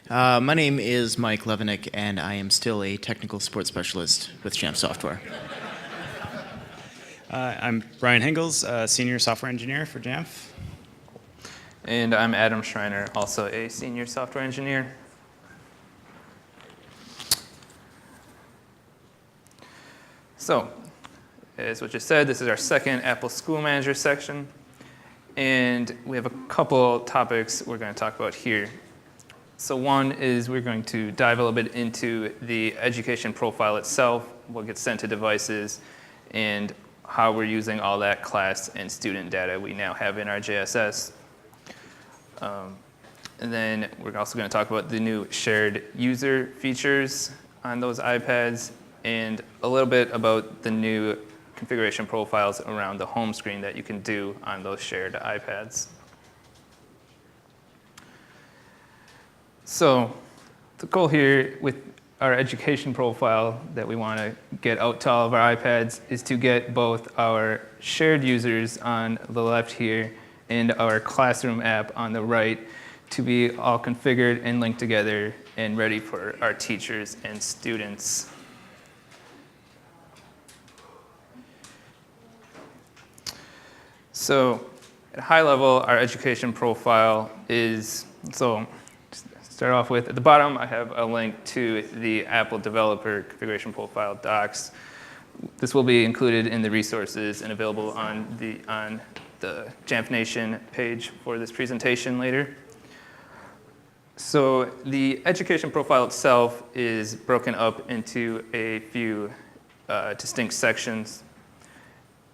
My name is Mike Levenick, and I am still a technical support specialist with Jamf Software. I'm Brian Hengels, Senior Software Engineer for Jamf. And I'm Adam Schreiner, also a Senior Software Engineer. So, as what you said, this is our second Apple School Manager section. And we have a couple topics we're going to talk about here. So one is we're going to dive a little bit into the education profile itself, what gets sent to devices, and how we're using all that class and student data we now have in our JSS. And then we're also going to talk about the new shared user features on those iPads, and a little bit about the new configuration profiles around the home screen that you can do on those shared iPads. So the goal here with our education profile that we want to get out to all of our iPads is to get both our shared users on the left here and our classroom app on the right to be all configured and linked together and ready for our teachers and students. So at a high level, our education profile is, so start off with, at the bottom, I have a link to the Apple Developer Configuration Profile docs. This will be included in the resources and available on the Jamf Nation page for this presentation later. So the education profile itself is broken up into a few distinct sections.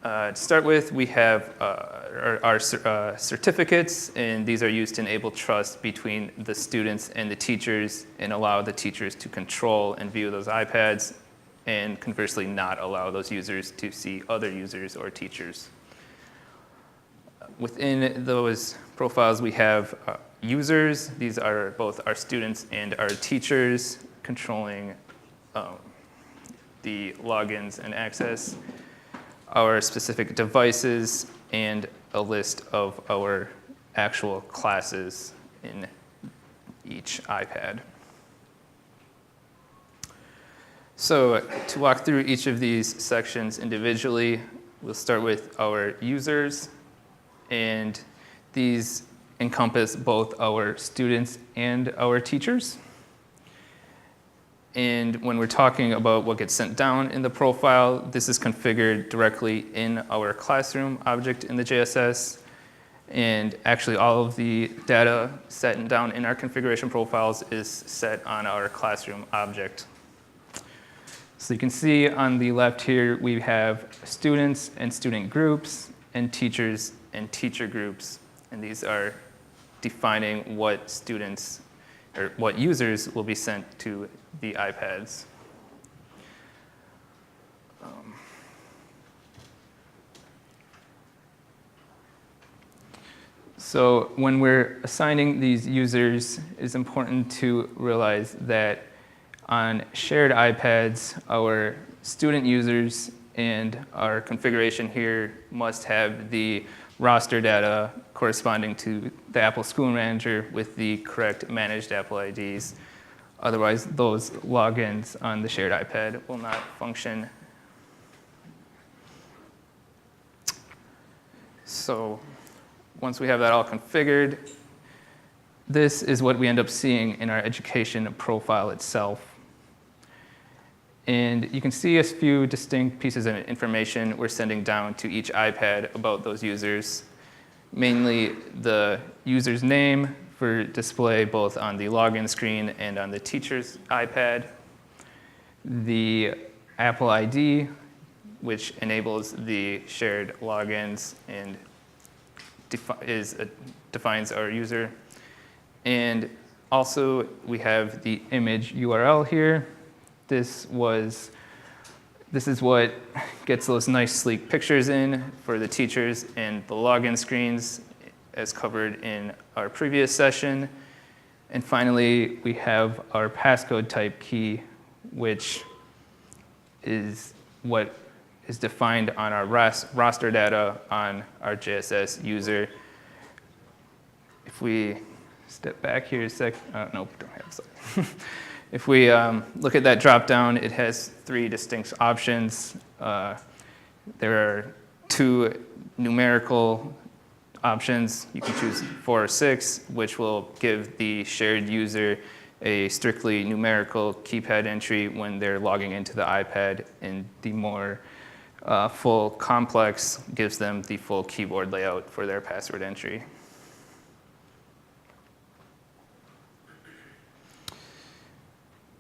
To start with, we have our certificates, and these are used to enable trust between the students and the teachers and allow the teachers to control and view those iPads, and conversely not allow those users to see other users or teachers. Within those profiles, we have users. These are both our students and our teachers controlling the logins and access, our specific devices, and a list of our actual classes in each iPad. So to walk through each of these sections individually, we'll start with our users, and these encompass both our students and our teachers. And when we're talking about what gets sent down in the profile, this is configured directly in our classroom object in the JSS. And actually all of the data set down in our configuration profiles is set on our classroom object. So you can see on the left here, we have students and student groups and teachers and teacher groups. And these are defining what students or what users will be sent to the iPads. So when we're assigning these users, it's important to realize that on shared iPads, our student users and our configuration here must have the roster data corresponding to the Apple School Manager with the correct managed Apple IDs. Otherwise, those logins on the shared iPad will not function. So once we have that all configured, this is what we end up seeing in our education profile itself. And you can see a few distinct pieces of information we're sending down to each iPad about those users. Mainly the user's name for display both on the login screen and on the teacher's iPad. The Apple ID, which enables the shared logins and defines our user. And also we have the image URL here. This is what gets those nice sleek pictures in for the teachers and the login screens as covered in our previous session. And finally, we have our passcode type key, which is what is defined on our roster data on our JSS user. If we step back here a sec. Nope, don't have a slide. If we look at that drop down, it has 3 distinct options. There are 2 numerical options. You can choose 4 or 6, which will give the shared user a strictly numerical keypad entry when they're logging into the iPad, and the more full complex gives them the full keyboard layout for their password entry.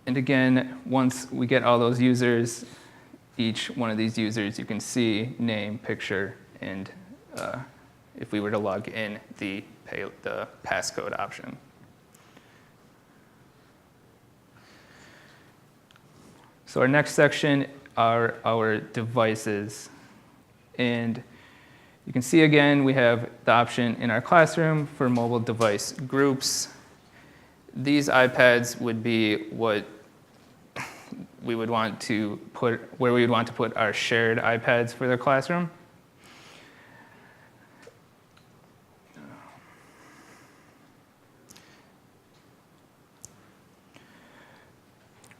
And again, once we get all those users, each one of these users, you can see name, picture, and if we were to log in, the passcode option. So our next section are our devices. And you can see again, we have the option in our classroom for mobile device groups. These iPads would be what we would want to put, where we would want to put our shared iPads for the classroom.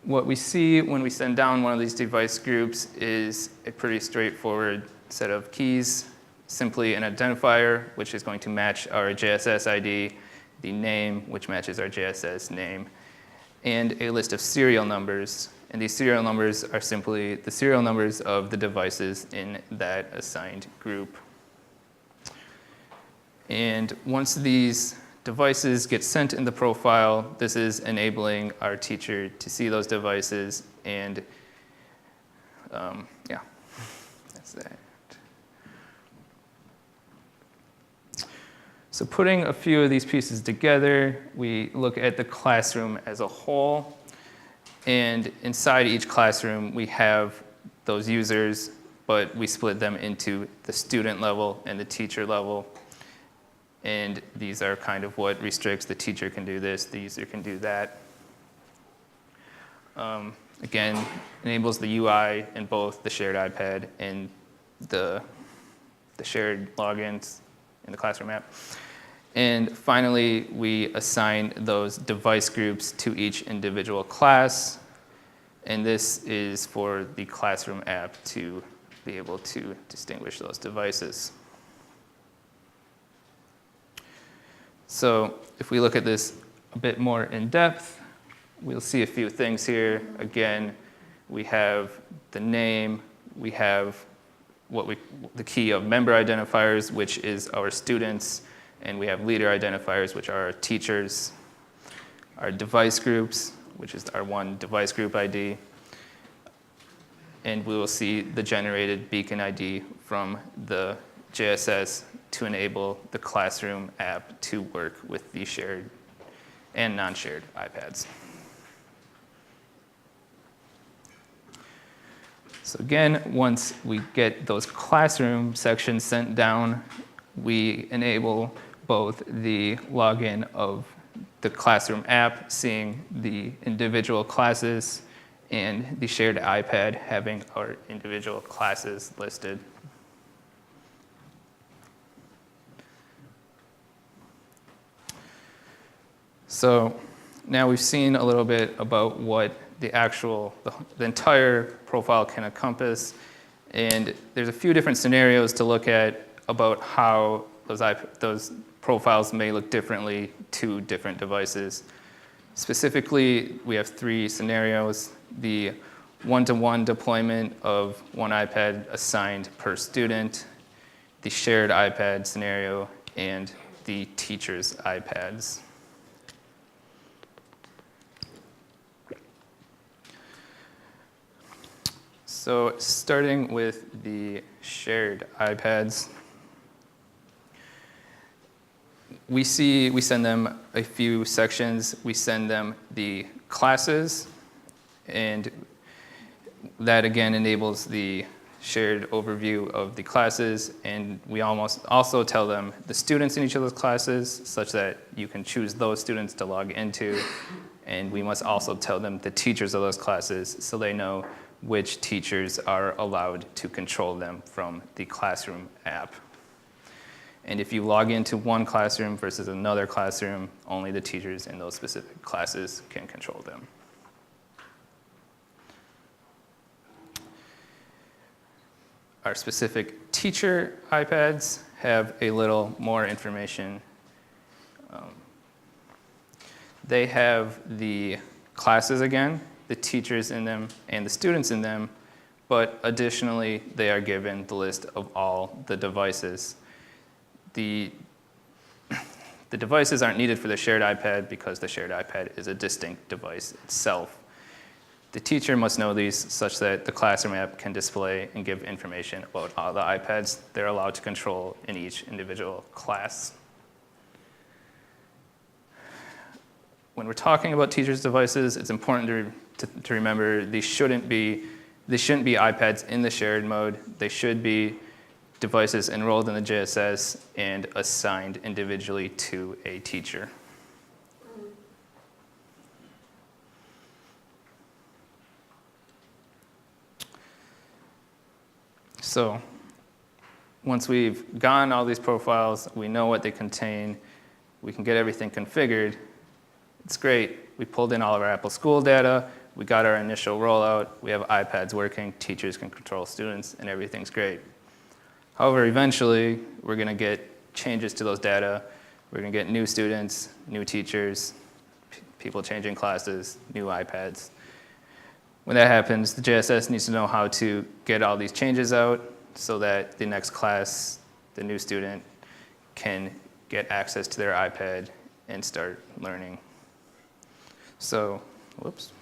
What we see when we send down one of these device groups is a pretty straightforward set of keys, simply an identifier, which is going to match our JSS ID, the name, which matches our JSS name, and a list of serial numbers. And these serial numbers are simply the serial numbers of the devices in that assigned group. And once these devices get sent in the profile, this is enabling our teacher to see those devices, and yeah, that's that. So putting a few of these pieces together, we look at the classroom as a whole, and inside each classroom we have those users, but we split them into the student level and the teacher level. And these are kind of what restricts the teacher can do this, the user can do that. Again, enables the UI in both the shared iPad and the shared logins in the classroom app. And finally, we assign those device groups to each individual class. And this is for the classroom app to be able to distinguish those devices. So if we look at this a bit more in depth, we'll see a few things here. Again, we have the name, we have the key of member identifiers, which is our students, and we have leader identifiers, which are our teachers, our device groups, which is our one device group ID, and we will see the generated beacon ID from the JSS to enable the classroom app to work with the shared and non-shared iPads. So again, once we get those classroom sections sent down, we enable both the login of the classroom app, seeing the individual classes, and the shared iPad having our individual classes listed. So now we've seen a little bit about what the entire profile can encompass, and there's a few different scenarios to look at about how those profiles may look differently to different devices. Specifically, we have 3 scenarios: the one-to-one deployment of one iPad assigned per student, the shared iPad scenario, and the teacher's iPads. So starting with the shared iPads, we send them a few sections. We send them the classes, and that again enables the shared overview of the classes, and we also tell them the students in each of those classes such that you can choose those students to log into, and we must also tell them the teachers of those classes so they know which teachers are allowed to control them from the classroom app. And if you log into one classroom versus another classroom, only the teachers in those specific classes can control them. Our specific teacher iPads have a little more information. They have the classes again, the teachers in them, and the students in them, but additionally, they are given the list of all the devices. The devices aren't needed for the shared iPad because the shared iPad is a distinct device itself. The teacher must know these such that the classroom app can display and give information about all the iPads they're allowed to control in each individual class. When we're talking about teachers' devices, it's important to remember these shouldn't be iPads in the shared mode. They should be devices enrolled in the JSS and assigned individually to a teacher. So once we've gotten all these profiles, we know what they contain, we can get everything configured. It's great. We pulled in all of our Apple School data, we got our initial rollout, we have iPads working, teachers can control students, and everything's great. However, eventually, we're going to get changes to those data. We're going to get new students, new teachers, people changing classes, new iPads. When that happens, the JSS needs to know how to get all these changes out so that the next class, the new student, can get access to their iPad and start learning. So, whoops.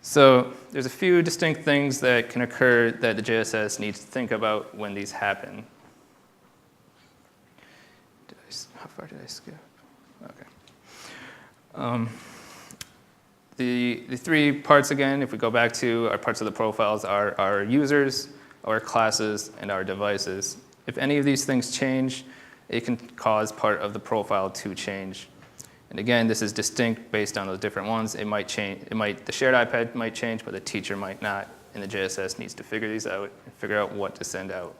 So there's a few distinct things that can occur that the JSS needs to think about when these happen. How far did I skip? Okay. The three parts again, if we go back to our parts of the profiles, are our users, our classes, and our devices. If any of these things change, it can cause part of the profile to change. And again, this is distinct based on those different ones. It might change. The shared iPad might change, but the teacher might not. And the JSS needs to figure these out and figure out what to send out.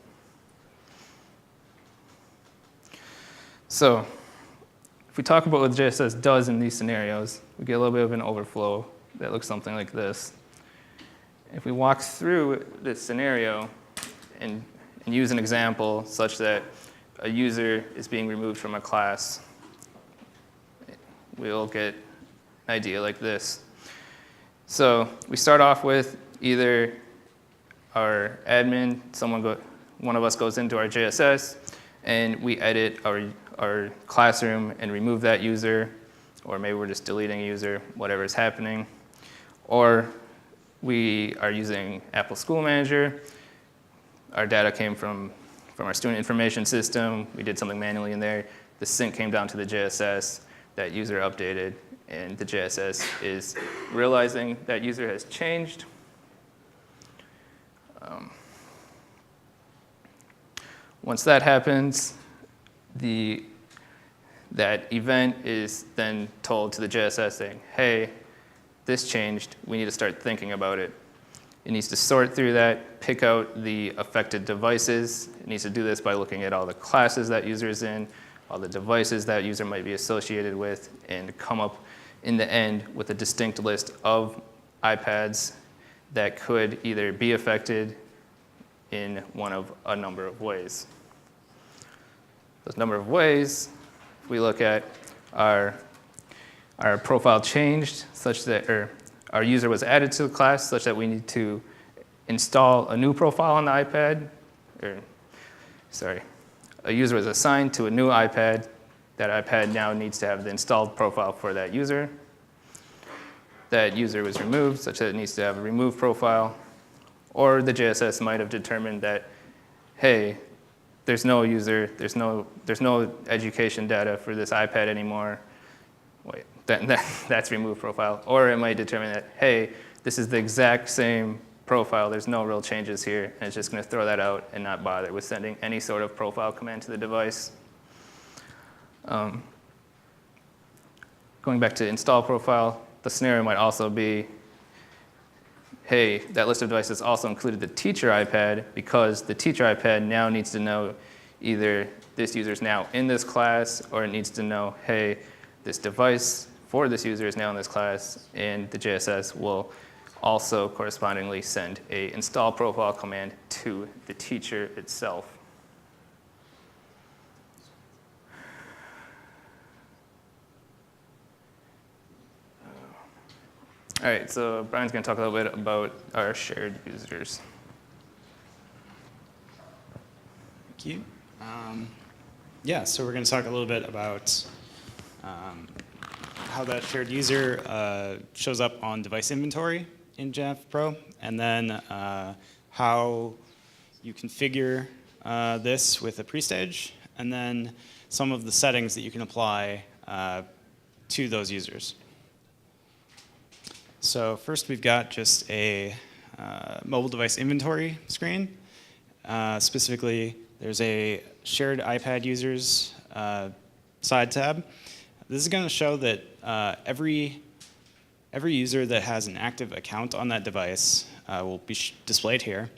So if we talk about what the JSS does in these scenarios, we get a little bit of an overflow that looks something like this. If we walk through this scenario and use an example such that a user is being removed from a class, we'll get an idea like this. So we start off with either our admin, one of us goes into our JSS, and we edit our classroom and remove that user, or maybe we're just deleting a user, whatever is happening. Or we are using Apple School Manager. Our data came from our student information system. We did something manually in there. The sync came down to the JSS. That user updated, and the JSS is realizing that user has changed. Once that happens, that event is then told to the JSS saying, hey, this changed. We need to start thinking about it. It needs to sort through that, pick out the affected devices. It needs to do this by looking at all the classes that user is in, all the devices that user might be associated with, and come up in the end with a distinct list of iPads that could either be affected in one of a number of ways. Those number of ways, if we look at our profile changed such that, or our user was added to the class such that we need to install a new profile on the iPad, a user was assigned to a new iPad. That iPad now needs to have the installed profile for that user. That user was removed such that it needs to have a remove profile. Or the JSS might have determined that, hey, there's no user, there's no education data for this iPad anymore. Wait, that's remove profile. Or it might determine that, hey, this is the exact same profile, there's no real changes here, and it's just going to throw that out and not bother with sending any sort of profile command to the device. Going back to install profile, the scenario might also be, hey, that list of devices also included the teacher iPad because the teacher iPad now needs to know either this user is now in this class, or it needs to know, hey, this device for this user is now in this class, and the JSS will also correspondingly send a install profile command to the teacher itself. All right, so Brian's going to talk a little bit about our shared users. Thank you. Yeah, so we're going to talk a little bit about how that shared user shows up on device inventory in JNUC Pro, and then how you configure this with a pre-stage, and then some of the settings that you can apply to those users. So first we've got just a mobile device inventory screen. Specifically, there's a shared iPad users side tab. This is going to show that every user that has an active account on that device will be displayed here.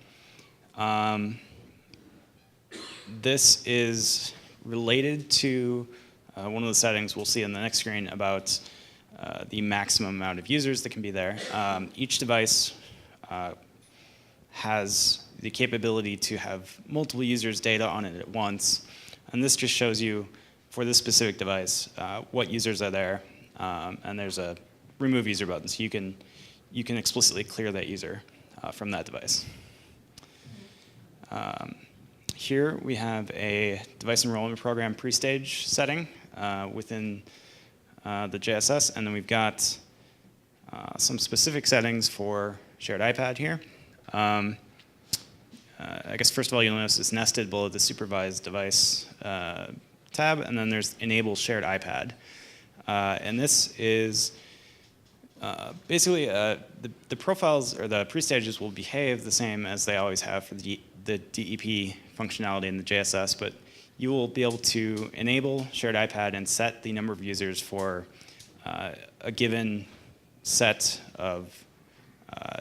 This is related to one of the settings we'll see on the next screen about the maximum amount of users that can be there. Each device has the capability to have multiple users' data on it at once. And this just shows you, for this specific device, what users are there. And there's a remove user button, so you can explicitly clear that user from that device. Here we have a device enrollment program pre-stage setting within the JSS, and then we've got some specific settings for shared iPad here. I guess first of all, you'll notice it's nested below the supervised device tab, and then there's enable shared iPad. And this is basically the profiles or the pre-stages will behave the same as they always have for the DEP functionality in the JSS, but you will be able to enable shared iPad and set the number of users for a given set of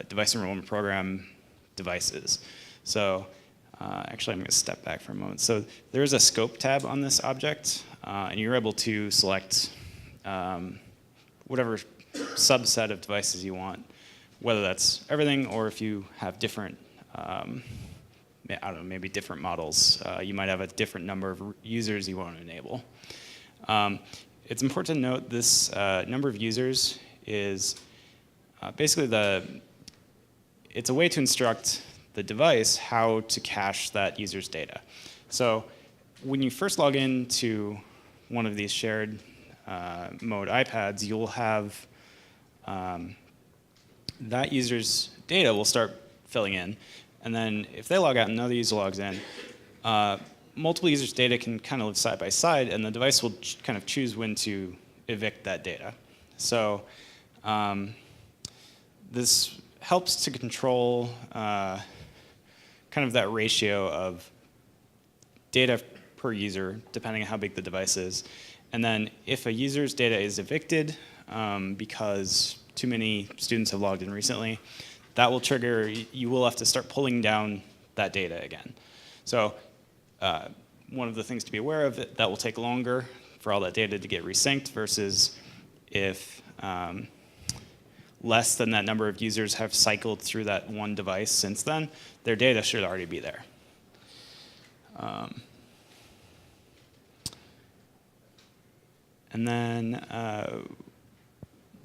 device enrollment program devices. So actually, I'm going to step back for a moment. So there is a scope tab on this object, and you're able to select whatever subset of devices you want, whether that's everything or if you have different, I don't know, maybe different models. You might have a different number of users you want to enable. It's important to note this number of users is basically it's a way to instruct the device how to cache that user's data. So when you first log into one of these shared mode iPads, you'll have that user's data will start filling in. And then if they log out and another user logs in, multiple users' data can kind of live side by side, and the device will kind of choose when to evict that data. So this helps to control kind of that ratio of data per user, depending on how big the device is. And then if a user's data is evicted because too many students have logged in recently, that will trigger, you will have to start pulling down that data again. So one of the things to be aware of, that will take longer for all that data to get resynced versus if less than that number of users have cycled through that one device since then, their data should already be there. And then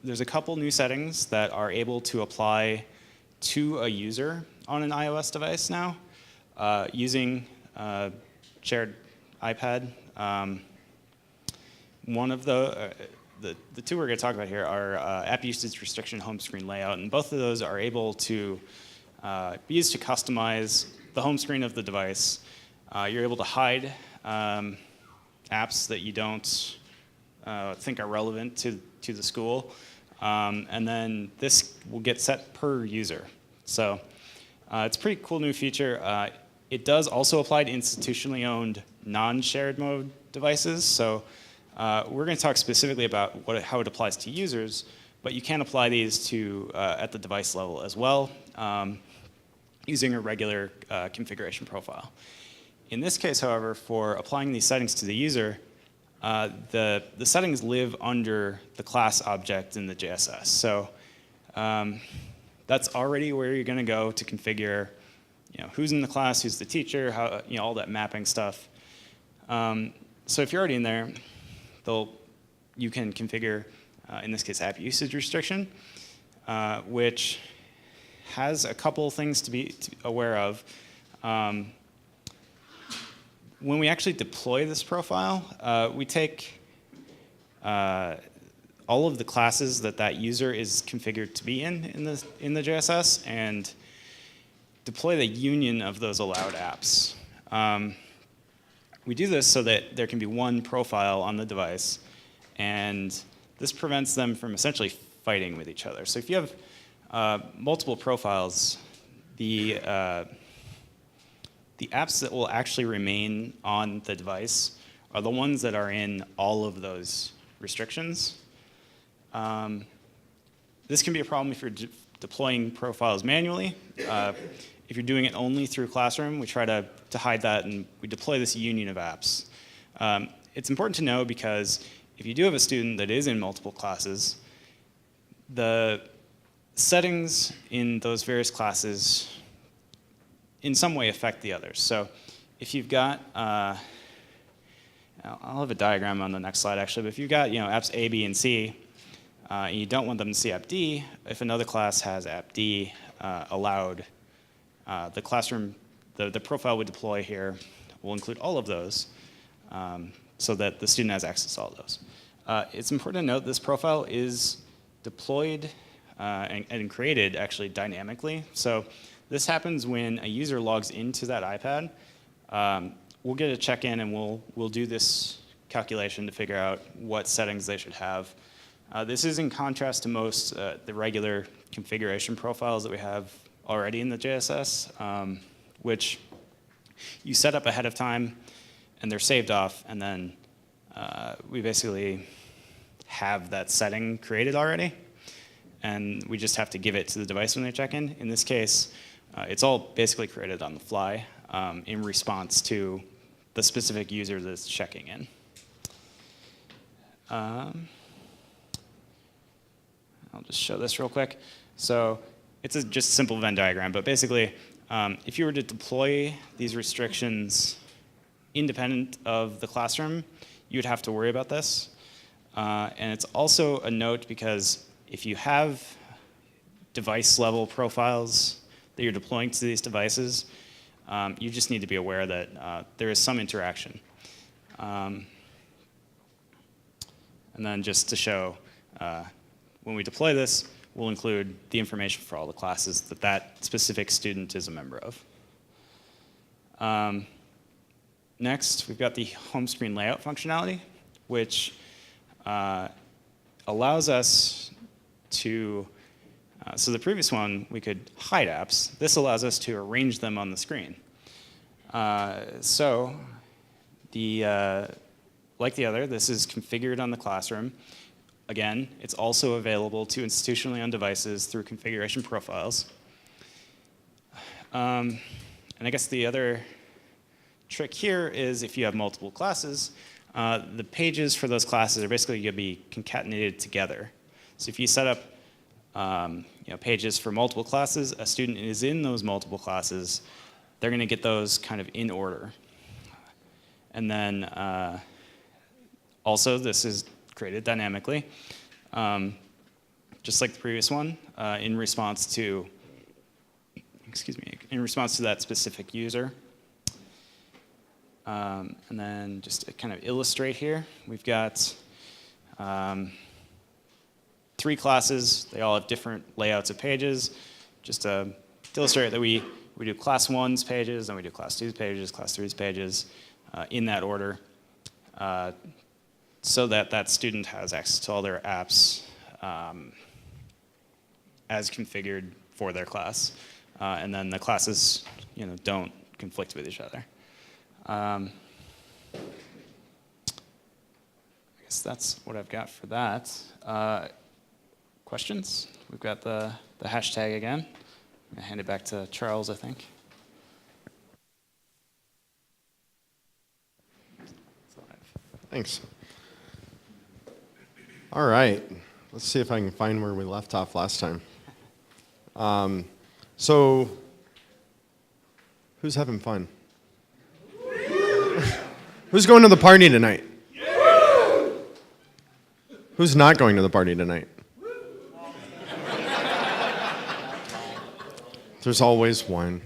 there's a couple new settings that are able to apply to a user on an iOS device now using shared iPad. One of the two we're going to talk about here are app usage restriction, home screen layout, and both of those are able to be used to customize the home screen of the device. You're able to hide apps that you don't think are relevant to the school, and then this will get set per user. So it's a pretty cool new feature. It does also apply to institutionally owned non-shared mode devices. So we're going to talk specifically about how it applies to users, but you can apply these to at the device level as well using a regular configuration profile. In this case, however, for applying these settings to the user, the settings live under the class object in the JSS. So that's already where you're going to go to configure, who's in the class, who's the teacher, how, all that mapping stuff. So if you're already in there, you can configure, in this case, app usage restriction, which has a couple things to be aware of. When we actually deploy this profile, we take all of the classes that user is configured to be in the JSS and deploy the union of those allowed apps. We do this so that there can be one profile on the device, and this prevents them from essentially fighting with each other. So if you have multiple profiles, the apps that will actually remain on the device are the ones that are in all of those restrictions. This can be a problem if you're deploying profiles manually. If you're doing it only through Classroom, we try to hide that, and we deploy this union of apps. It's important to know because if you do have a student that is in multiple classes, the settings in those various classes in some way affect the others. So if you've got, I'll have a diagram on the next slide actually, but if you've got apps A, B, and C, and you don't want them to see app D, if another class has app D allowed, the classroom, the profile we deploy here will include all of those so that the student has access to all of those. It's important to note this profile is deployed and created actually dynamically. So this happens when a user logs into that iPad. We'll get a check-in and we'll do this calculation to figure out what settings they should have. This is in contrast to most the regular configuration profiles that we have already in the JSS, which you set up ahead of time and they're saved off, and then we basically have that setting created already, and we just have to give it to the device when they check in. In this case, it's all basically created on the fly in response to the specific user that's checking in. I'll just show this real quick. So it's just a simple Venn diagram, but basically, if you were to deploy these restrictions independent of the classroom, you'd have to worry about this. And it's also a note because if you have device-level profiles that you're deploying to these devices, you just need to be aware that there is some interaction. And then just to show, when we deploy this, we'll include the information for all the classes that specific student is a member of. Next, we've got the home screen layout functionality, which allows us to, so the previous one, we could hide apps. This allows us to arrange them on the screen. So like the other, this is configured on the classroom. Again, it's also available to institutionally owned devices through configuration profiles. And I guess the other trick here is if you have multiple classes, the pages for those classes are basically going to be concatenated together. So if you set up pages for multiple classes, a student is in those multiple classes, they're going to get those kind of in order. And then also this is created dynamically, just like the previous one, in response to that specific user. And then just to kind of illustrate here, we've got 3 classes. They all have different layouts of pages. Just to illustrate that we do class 1's pages, then we do class 2's pages, class 3's pages, in that order, so that that student has access to all their apps as configured for their class. And then the classes don't conflict with each other. I guess that's what I've got for that. Questions? We've got the hashtag again. I'm going to hand it back to Charles, I think. Thanks. All right. Let's see if I can find where we left off last time. So, who's having fun? Who's going to the party tonight? Who's not going to the party tonight? There's always one.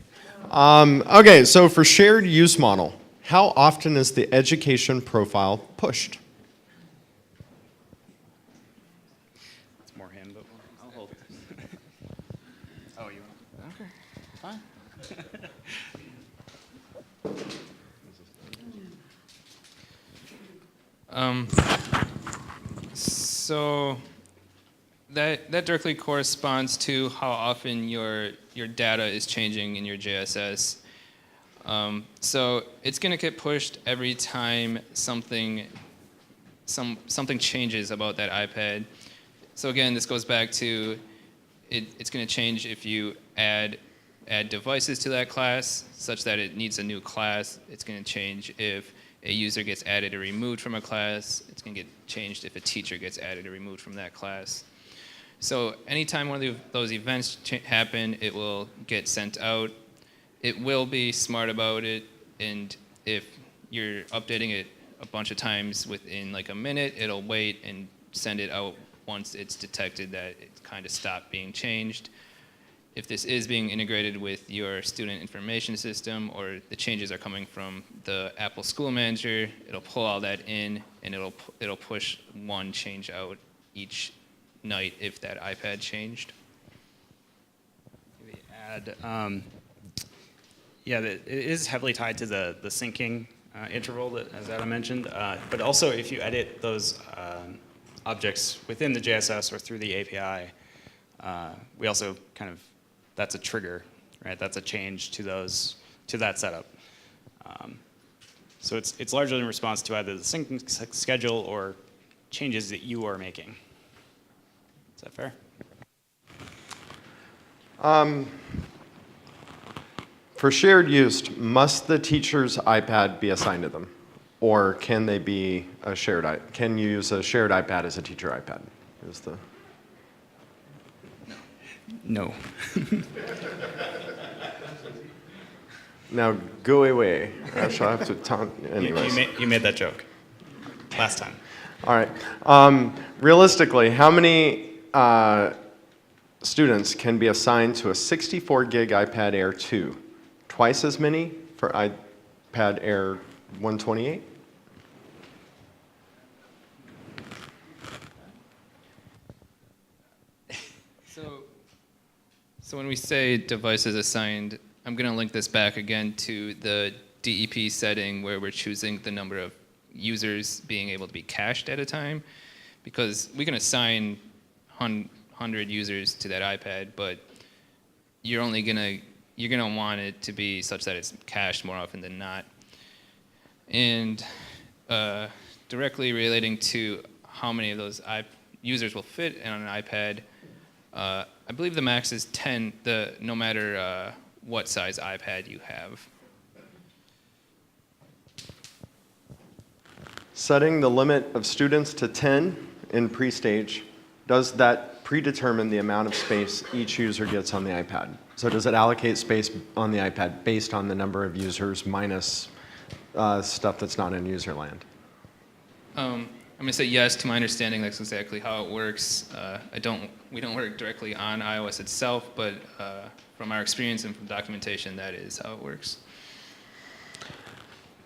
Okay, so for shared use model, how often is the education profile pushed? It's more him, but I'll hold it. Oh, you want to? Okay, fine. So that directly corresponds to how often your data is changing in your JSS. So it's going to get pushed every time something changes about that iPad. So again, this goes back to it's going to change if you add devices to that class such that it needs a new class. It's going to change if a user gets added or removed from a class. It's going to get changed if a teacher gets added or removed from that class. So anytime one of those events happen, it will get sent out. It will be smart about it, and if you're updating it a bunch of times within like a minute, it'll wait and send it out once it's detected that it's kind of stopped being changed. If this is being integrated with your student information system or the changes are coming from the Apple School Manager, it'll pull all that in and it'll push one change out each night if that iPad changed. Maybe add, it is heavily tied to the syncing interval that, as Adam mentioned, but also if you edit those objects within the JSS or through the API, we also kind of, that's a trigger, right? That's a change to that setup. So it's largely in response to either the syncing schedule or changes that you are making. Is that fair? For shared use, must the teacher's iPad be assigned to them? Or can they be a shared can you use a shared iPad as a teacher iPad? Is the No. Now go away. I shall have to taunt anyways. You made that joke last time. All right. Realistically, how many students can be assigned to a 64 gig iPad Air 2? Twice as many for iPad Air 128? So when we say devices assigned, I'm going to link this back again to the DEP setting where we're choosing the number of users being able to be cached at a time, because we can assign 100 users to that iPad, but you're gonna want it to be such that it's cached more often than not. And directly relating to how many of those users will fit on an iPad, I believe the max is 10, no matter what size iPad you have. Setting the limit of students to 10 in pre-stage, does that predetermine the amount of space each user gets on the iPad? So does it allocate space on the iPad based on the number of users minus stuff that's not in user land? I'm going to say yes. To my understanding, that's exactly how it works. We don't work directly on iOS itself, but from our experience and from documentation, that is how it works.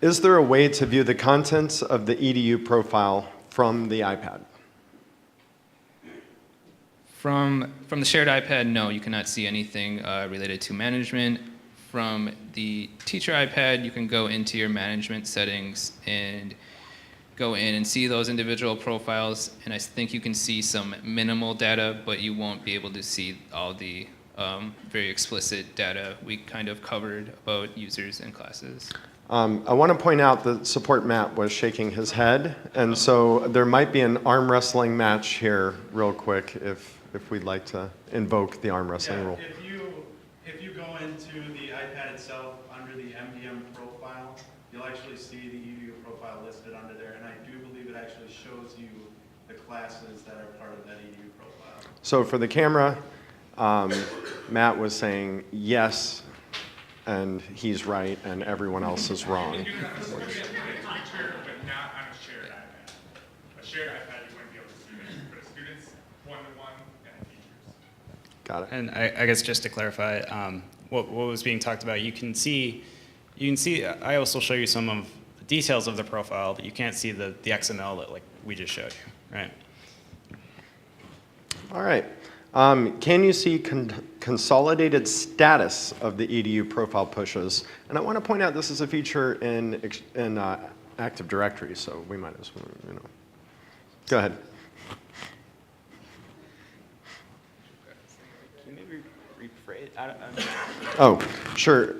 Is there a way to view the contents of the EDU profile from the iPad? From the shared iPad, no, you cannot see anything related to management. From the teacher iPad, you can go into your management settings and go in and see those individual profiles, and I think you can see some minimal data, but you won't be able to see all the very explicit data we kind of covered about users and classes. I want to point out that support Matt was shaking his head, and so there might be an arm wrestling match here real quick if we'd like to invoke the arm wrestling rule. If you go into the iPad itself under the MDM profile, you'll actually see the EDU profile listed under there, and I do believe shows you the classes that are part of that EDU profile. So for the camera, Matt was saying yes, and he's right, and everyone else is wrong. Teacher, but not on a shared iPad. A shared iPad, you wouldn't be able to see this. For the students, one-to-one, and the teachers. Got it. And I guess just to clarify, what was being talked about, you can see, I also show you some of the details of the profile, but you can't see the XML that like we just showed you, right? All right. Can you see consolidated status of the EDU profile pushes? And I want to point out this is a feature in Active Directory, so we might as well, Go ahead. Can you maybe rephrase? Oh, sure.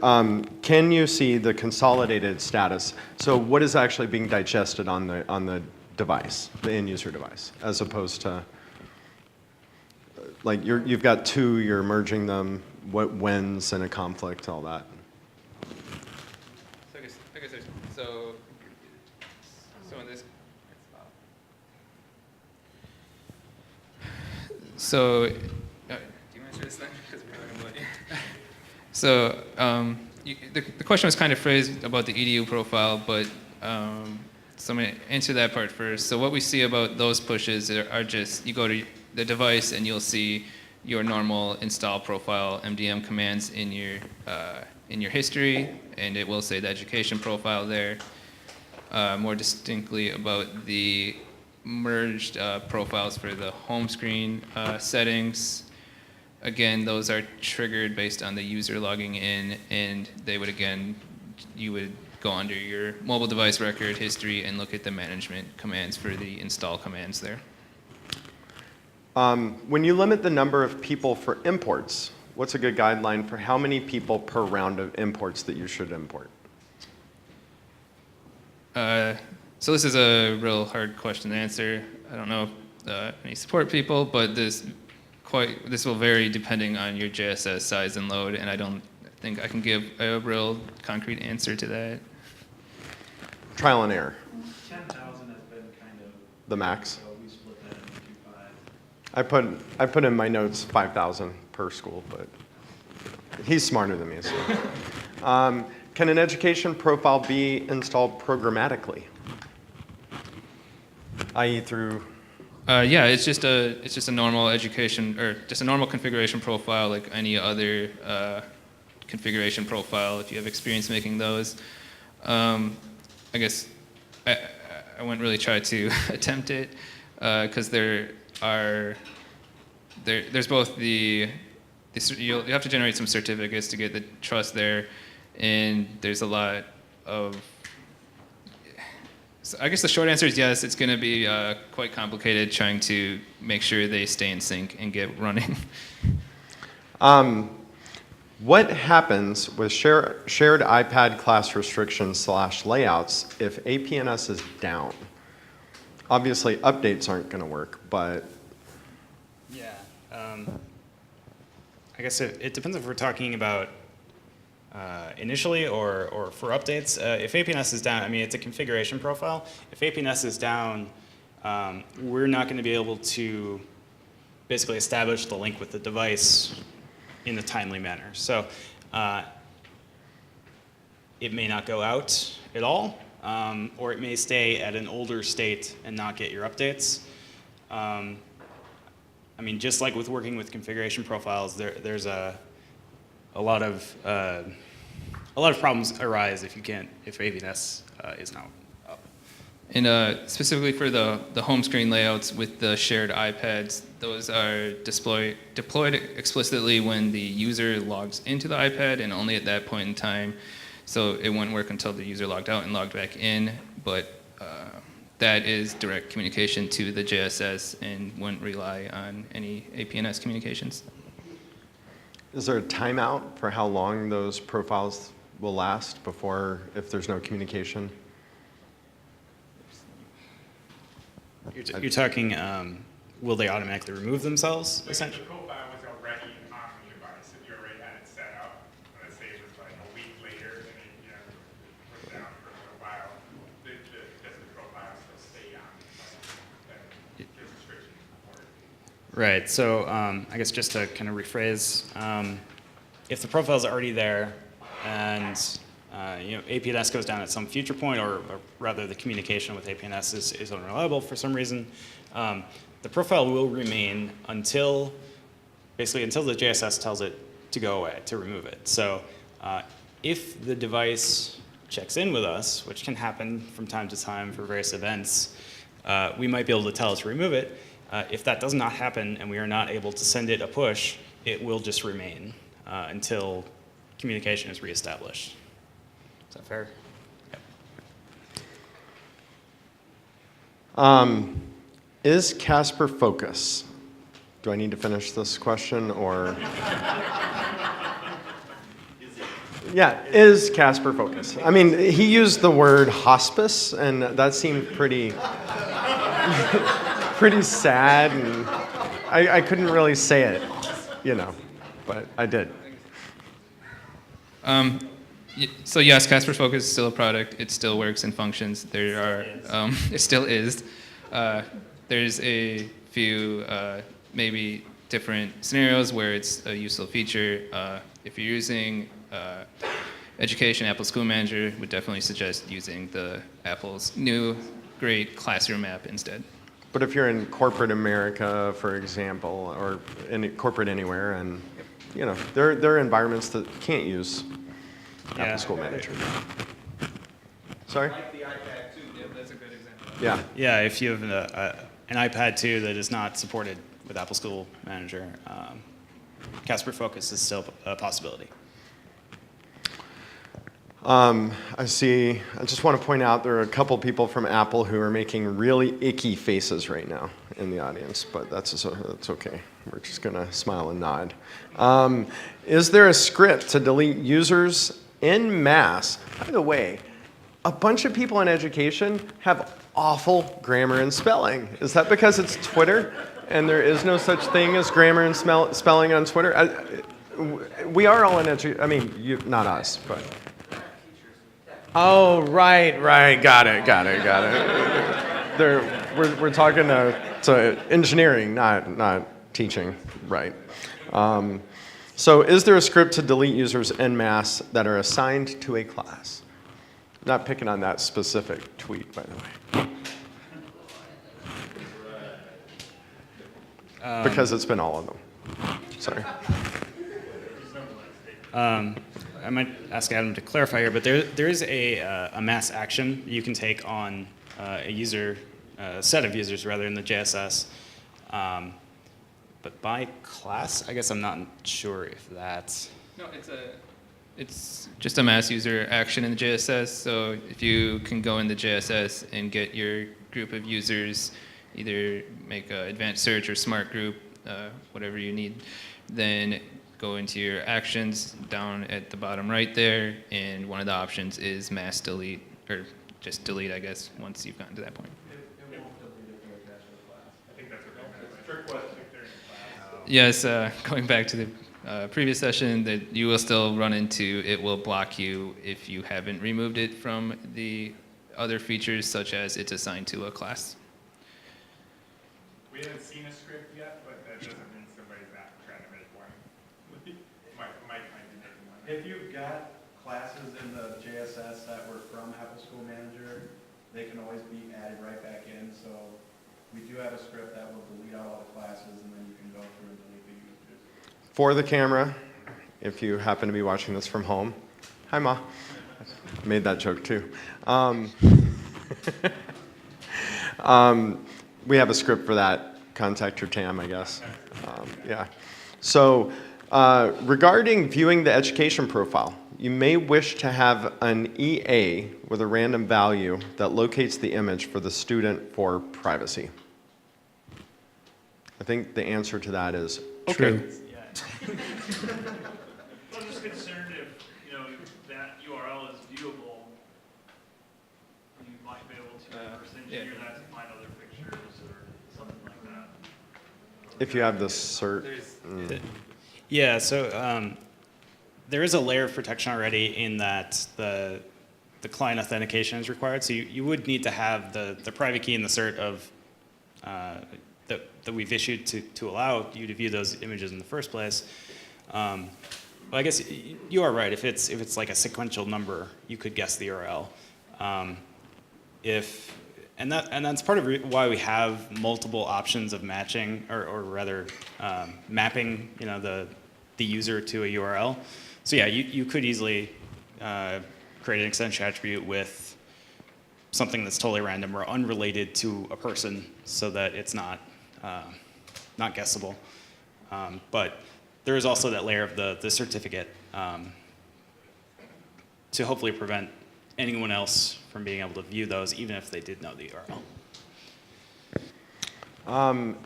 Can you see the consolidated status? So what is actually being digested on the device, the end user device, as opposed to like you've got two, you're merging them, when's in a conflict, all that. So I guess there's, so in this, so, do you answer this then? Because we're not going to So the question was kind of phrased about the EDU profile, but so I'm going to answer that part first. So what we see about those pushes are just, you go to the device and you'll see your normal install profile MDM commands in your history, and it will say the education profile there. More distinctly about the merged profiles for the home screen settings. Again, those are triggered based on the user logging in, and they would you would go under your mobile device record history and look at the management commands for the install commands there. When you limit the number of people for imports, what's a good guideline for how many people per round of imports that you should import? So this is a real hard question to answer. I don't know any support people, but this will vary depending on your JSS size and load, and I don't think I can give a real concrete answer to that. Trial and error. 10,000 has been kind of The max. So we split that into 5. I put in my notes 5,000 per school, but he's smarter than me. So. Can an education profile be installed programmatically, i.e. through? Yeah, it's just a normal education, or just a normal configuration profile like any other configuration profile if you have experience making those. I guess I wouldn't really try to attempt it because there's both you have to generate some certificates to get the trust there, and there's a lot of. So I guess the short answer is yes. It's going to be quite complicated trying to make sure they stay in sync and get running. What happens with shared iPad class restrictions / layouts if APNS is down? Obviously, updates aren't going to work, but Yeah. I guess it depends if we're talking about initially or for updates. If APNS is down, I mean, it's a configuration profile. If APNS is down, we're not going to be able to basically establish the link with the device in a timely manner. So it may not go out at all, or it may stay at an older state and not get your updates. I mean, just like with working with configuration profiles, there's a lot of problems arise if APNS is not up. And specifically for the home screen layouts with the shared iPads, those are deployed explicitly when the user logs into the iPad and only at that point in time. So it won't work until the user logged out and logged back in, but that is direct communication to the JSS and wouldn't rely on any APNS communications. is there a timeout for how long those profiles will last before, if there's no communication? You're talking, will they automatically remove themselves, Like if essentially? the profile was already on the device, if you already had it set up, let's say it was like a week later, and it put down for a little while, does the profile still stay on? Right. So I guess just to kind of rephrase, if the profile is already there, and APNS goes down at some future point, or rather the communication with APNS is unreliable for some reason, the profile will remain until the JSS tells it to go away, to remove it. So if the device checks in with us, which can happen from time to time for various events, we might be able to tell it to remove it. If that does not happen and we are not able to send it a push, it will just remain until communication is reestablished. Is that fair? Yep. Is Casper Focus? Do I need to finish this question, or? Yeah, is Casper Focus? I mean, he used the word hospice, and that seemed pretty, pretty sad, and I couldn't really say it, but I did. So yes, Casper Focus is still a product. It still works and functions. It still is. There's a few maybe different scenarios where it's a useful feature. If you're using Education, Apple School Manager, would definitely suggest using the Apple's new great Classroom app instead. But if you're in corporate America, for example, or in corporate anywhere, and there are environments that can't use Apple School Manager. Sorry? Like the iPad too, that's a good example. Yeah. Yeah, if you have an iPad 2 that is not supported with Apple School Manager, Casper Focus is still a possibility. I just want to point out there are a couple people from Apple who are making really icky faces right now in the audience, but that's okay. We're just going to smile and nod. Is there a script to delete users en masse? By the way, a bunch of people in education have awful grammar and spelling. Is that because it's Twitter and there is no such thing as grammar and spelling on Twitter? We are all in education. Not us, but... Oh, right. Got it. We're talking to engineering, not teaching, right? So is there a script to delete users en masse that are assigned to a class? Not picking on that specific tweet, by the way. Because it's been all of them. Sorry. I might ask Adam to clarify here, but there is a mass action you can take on a set of users rather in the JSS. But by class, I guess I'm not sure if that's... No, it's just a mass user action in the JSS. So if you can go in the JSS and get your group of users, either make an advanced search or smart group, whatever you need, then go into your actions down at the bottom right there, and one of the options is mass delete, or just delete, I guess, once you've gotten to that point. It won't delete if they're attached to the class. I think that's what they're meant. It's trick question if they're in class. Yes, going back to the previous session, that you will still run into, it will block you if you haven't removed it from the other features, such as it's assigned to a class. We haven't seen a script yet, but that doesn't mean somebody's not trying to make one. Might be making one. If you've got classes in the JSS that were from Apple School Manager, they can always be added right back in. So we do have a script that will delete out all the classes, and then you can go through and delete the users. For the camera, if you happen to be watching this from home, hi Ma. Made that joke too. We have a script for that. Contact your TAM, I guess. Yeah. So regarding viewing the education profile, you may wish to have an EA with a random value that locates the image for the student for privacy. I think the answer to that is okay. I'm just concerned if, that URL is viewable, you might be able to reverse engineer that to find other pictures or something like that. If you have the cert. Yeah, so there is a layer of protection already in that the client authentication is required. So you would need to have the private key and the cert of that we've issued to allow you to view those images in the first place. Well, I guess you are right. If it's like a sequential number, you could guess the URL. And that's part of why we have multiple options of matching, or rather mapping, the user to a URL. So yeah, you could easily create an extension attribute with something that's totally random or unrelated to a person, so that it's not guessable. But there is also that layer of the certificate to hopefully prevent anyone else from being able to view those, even if they did know the URL.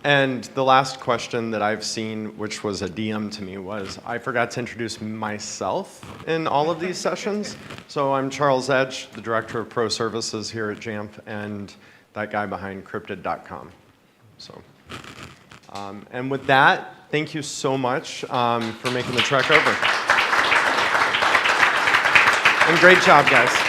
And the last question that I've seen, which was a DM to me, was I forgot to introduce myself in all of these sessions. So I'm Charles Edge, the Director of Pro Services here at JAMP, and that guy behind cryptid.com. So, and with that, thank you so much for making the trek over. And great job, guys.